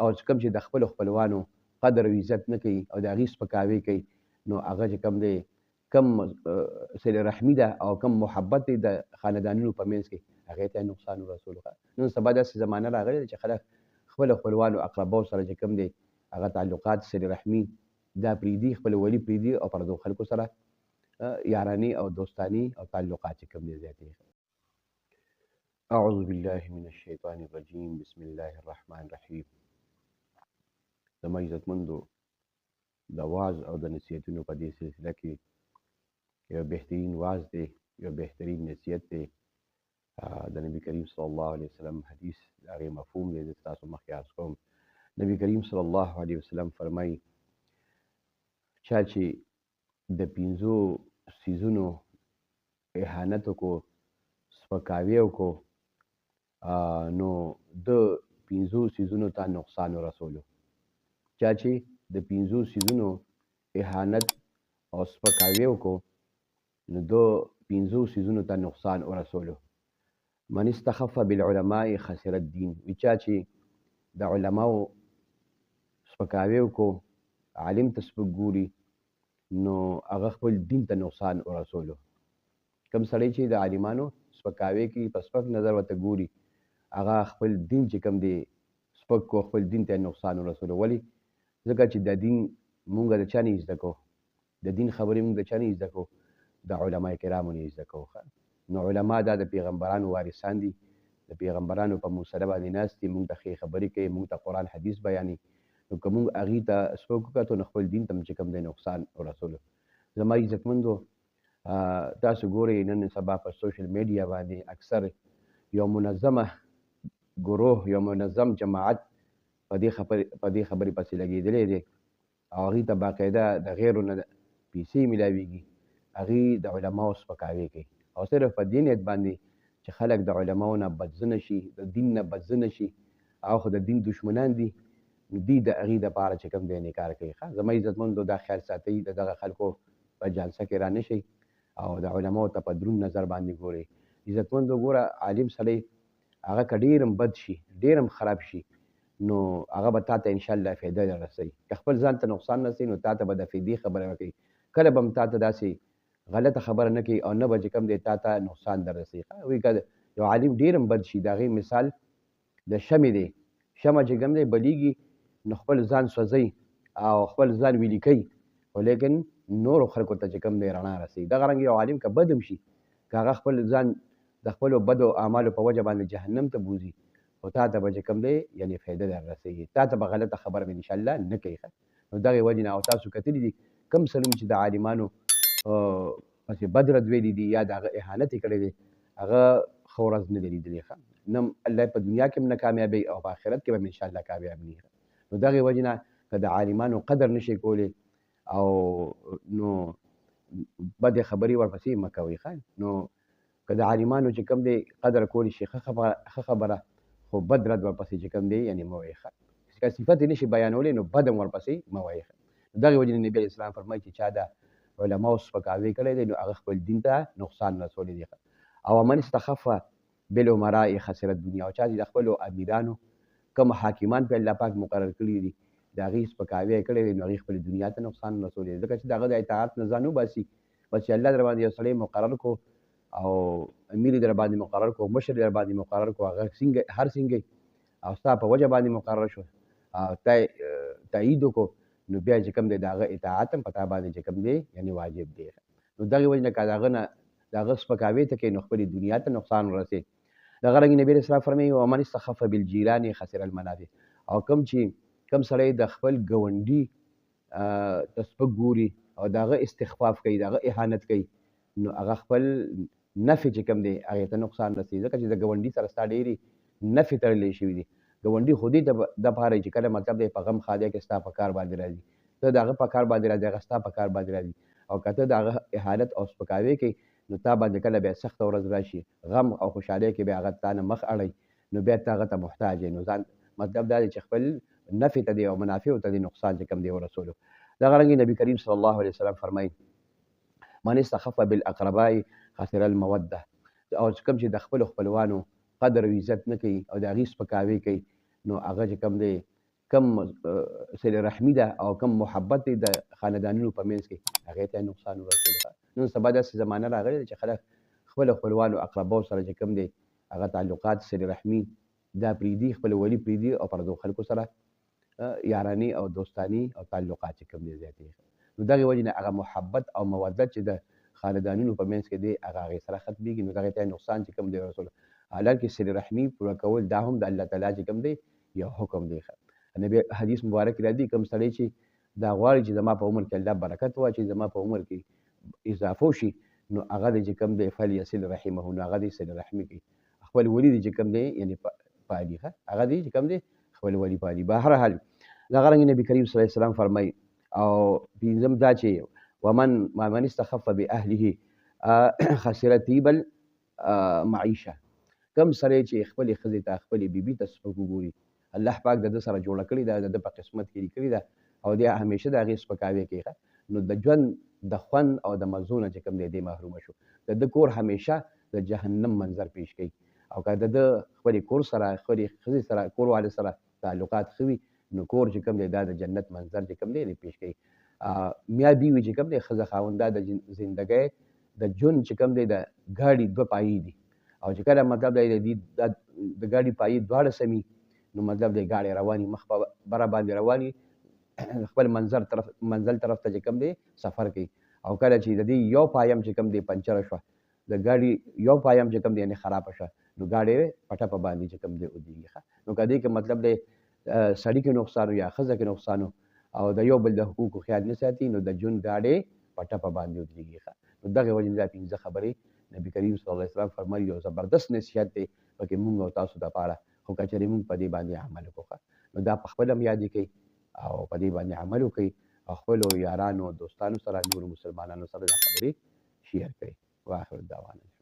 او کوم چې د خپل خپلوانو قدر او عزت نه کوي او د هغې سپکاوی کوي نو هغه چې کوم دی کم صله رحمي ده او کم محبت دی د خاندانونو په منځ کې هغې ته نقصان ورسولو. نن سبا داسې زمانه راغلې ده چې خلک خپل خپلوانو اقرباو سره چې کوم دی هغه تعلقات صله رحمي دا پرېږدي، خپل ولي پرېږدي او پردو خلکو سره یاراني او دوستاني او تعلقات چې کوم دی زیاتوي. اعوذ بالله من الشیطان الرجیم بسم الله الرحمن الرحیم. زما عزتمندو د واعظ او د نصیحتونو په دې سلسله کې یو بهترین واعظ دی، یو بهترین نصیحت دی، د نبی کریم صلی الله علیه وسلم حدیث د هغې مفهوم دی، زه ستاسو مخکې عرض کوم. نبی کریم صلی الله علیه وسلم فرمایي چا چې د 5 څیزونو اهانت وکړو، سپکاوی وکړو، نو د 5 څیزونو ته نقصان ورسولو. چا چې د 5 څیزونو اهانت او سپکاوی وکړو نو د 5 څیزونو ته نقصان ورسولو. من استخف بالعلماء خسر الدین. وی چا چې د علماو سپکاوی وکړو، عالم ته سپک ګوري نو هغه خپل دین ته نقصان ورسولو. کم سړی چې د عالمانو سپکاوی کوي، په سپک نظر ورته ګوري، هغه خپل دین چې کوم دی سپک کو، خپل دین ته نقصان ورسولو. ولې؟ ځکه چې د دین مونږ د چا نه زده کوو، د دین خبرې مونږ د چا نه زده کوو، د علما کرامو نه زده کوو. نو علما دا د پیغمبرانو وارثان دي، د پیغمبرانو په موسله باندې ناست دي، مونږ ته ښې خبرې کوي، مونږ ته قرآن حدیث بیانوي. نو که مونږ هغې ته سپک وکتو نو خپل دین ته چې کوم دی نقصان ورسولو. زما عزتمندو تاسو ګورئ نن سبا په سوشل میډیا باندې اکثر یو منظمه گروه، یو منظم جماعت په دې خبرې پسې لګېدلی دی او هغې ته باقاعده د غیرو نه پیسې میلاویږي، هغې د علماو سپکاوی کوي او صرف په دې نیت باندې چې خلک د علماو نه بدزه نه شي، د دین نه بدزه نه شي. هغه خو د دین دشمنان دي، دوی د هغې دپاره چې کوم دی انکار کوي. زما عزتمندو دا خیال ساتئ د دغه خلکو په جلسه کې را نه شئ او د علماو ته په دروند نظر باندې ګورئ. عزتمندو ګوره عالم سړی هغه که ډېر هم بد شي، ډېر هم خراب شي، نو هغه به تا ته انشاءالله فایده در رسوي. که خپل ځان ته نقصان رسوي نو تا ته به د فایدې خبره وکړي، کله به هم تا ته داسې غلطه خبره نه کوي او نه به چې کوم دی تا ته نقصان در رسوي. وایي که یو عالم ډېر هم بد شي، د هغې مثال د شمعې دی. شمعه چې کوم دی بلیږي نو خپل ځان سوځوي او خپل ځان ویلي کوي، خو لیکن نورو خلکو ته چې کوم دی رڼا رسوي. دغه رنګ یو عالم که بد هم شي، که هغه خپل ځان د خپلو بدو اعمالو په وجه باندې جهنم ته بوځي، خو تا ته به چې کوم دی یعنې فایده در رسوي، تا ته به غلطه خبره به انشاءالله نه کوي. نو دغې وجې نه او تاسو کتلي دي کوم سړي چې د عالمانو پسې بد رد ویلي دي یا د هغه اهانت یې کړی دی، هغه ښه ورځ نه ده لیدلې. نه الله په دنیا کې هم نه کامیابوي او په آخرت کې به هم انشاءالله کامیاب نه وي. نو دغې وجې نه که د عالمانو قدر نه شئ کولی او نو بدې خبرې ورپسې مه کوئ. نو که د عالمانو چې کوم دی قدر کولی شي ښه خبره، خو بد رد ورپسې چې کوم دی یعنې مه وایئ. که صفت یې نه شي بیانولی نو بد هم ورپسې مه وایئ. دغې وجې نه نبي علیه السلام فرمایي چې چا د علماو سپکاوی کړی دی نو هغه خپل دین ته نقصان رسولی دی. او من استخف بالامراء خسر الدنیا. او چا چې د خپلو امیرانو کوم حاکمان په الله پاک مقرر کړي دي د هغې سپکاوی کړی دی نو هغې خپلې دنیا ته نقصان رسولی دی، ځکه چې د هغه د اطاعت نه ځان وباسي. بس چې الله در باندې یو سړی مقرر کو او امیر در باندې مقرر کو، مشر در باندې مقرر کو، هغه هر څنګه او ستا په وجه باندې مقرر شو او تایید وکړو نو بیا چې کوم دی د هغه اطاعت هم په تا باندې چې کوم دی یعنې واجب دی. نو دغې وجې نه که د هغه نه د هغه سپکاوی ته کوي نو خپلې دنیا ته نقصان ورسوي. دغه رنګې نبي علیه السلام فرمایي ومن استخف بالجیران خسر المنافع. او کوم سړی د خپل ګاونډي ته سپک ګوري او د هغه استخفاف کوي، د هغه اهانت کوي، نو هغه خپل نفع چې کوم دی هغې ته نقصان رسوي. ځکه چې د ګاونډي سره ستا ډېرې نفع تړلی شوي دي. ګاونډي خو دې دپاره چې کله مطلب دی په غم ښادۍ کې ستا په کار باندې راځي، ته د هغه په کار باندې راځي، هغه ستا په کار باندې راځي. او که ته د هغه اهانت او سپکاوی کوي نو تا باندې کله بیا سخته ورځ راشي، غم او خوشحالۍ کې بیا هغه تا نه مخ اړوي، نو بیا ته هغه ته محتاج یې. نو ځان مطلب دا دی چې خپل نفع ته دی او منافعو ته دی نقصان چې کوم دی ورسولو. دغه رنګې نبي کریم صلی الله علیه وسلم فرمایي من استخف بالاقرباء خسر الموده. او کوم چې د خپلو خپلوانو قدر او عزت نه کوي او د هغې سپکاوی کوي نو هغه چې کوم دی کم صله رحمي ده او کم محبت دی د خاندانونو په منځ کې هغې ته نقصان ورسولی. نن سبا داسې زمانه راغلې ده چې خلک خپل خپلوانو اقرباو سره چې کوم دی هغه تعلقات صله رحمي دا پرېږدي، خپل ولي پرېږدي او پردو خلکو سره یاراني او دوستاني او تعلقات چې کوم دی زیاتېږي. نو دغې وجې نه هغه محبت او مودت چې د خاندانونو په منځ کې دی هغه هغې سره ختمېږي. نو دغې ته نقصان چې کوم دی ورسولی. حالانکې صله رحمي پوره کول دا هم د الله تعالی چې کوم دی یو حکم دی. نبی حدیث مبارک راځي کوم سړی چې دا غواړي چې زما په عمر کې الله برکت واچوي، زما په عمر کې اضافه وشي، نو هغه دی چې کوم دی فلیصل رحمه، نو هغه دی صله رحمي کوي، خپل ولي دی چې کوم دی یعنې پالي، هغه دی چې کوم دی خپل ولي پالي. به هر حال دغه رنګ نبي کریم صلی الله علیه وسلم فرمایي او پنځم دا چې ومن استخف باهله خسر طیب المعیشه، کم سړی چې خپلې ښځې ته خپلې بیبي ته سپک وګوري، الله پاک د ده سره جوړه کړې ده، د ده په قسمت کې لیکلې ده او دی همیشه د هغې سپکاوی کوي، نو د ژوند د خوند او د مزو نه چې کوم دی محرومه شو. د ده کور همیشه د جهنم منظر پیش کوي او که د ده خپلې کور سره خپلې ښځې سره کور والو سره تعلقات ښه وي نو کور چې کوم دی دا د جنت منظر چې کوم دی پیش کوي. میا بیوي چې کوم دی ښځه خاوند دا د زندګۍ د ژوند چې کوم دی د ګاډي دوه پایې دي او چې کله مطلب دی د ګاډي پایې دواړه سمي نو مطلب دی ګاډی رواني مخ په بره باندې رواني خپل منزل طرف ته چې کوم دی سفر کوي او کله چې د دې یو پایم چې کوم دی پنچره شوه د ګاډي یو پایم چې کوم دی یعنې خرابه شوه نو ګاډی پټه په باندې چې کوم دی ودرېږي. نو که دې کې مطلب دی سړي کې نقصان یا ښځه کې نقصان او د یو بل د حقوقو خیال نه ساتي نو د ژوند ګاډی پټه په باندې ودرېږي. نو دغې وجې نه دا پنځه خبرې نبي کریم صلی الله علیه وسلم فرمایي یو زبردست نصیحت دی پکې مونږ او تاسو دپاره، خو که چېرې مونږ په دې باندې عمل وکړو نو دا په خپله هم یادې کوي او په دې باندې عمل وکړئ او خپلو یارانو دوستانو سره نورو مسلمانانو سره دا خبرې شیر کړئ. واخر دعوانا.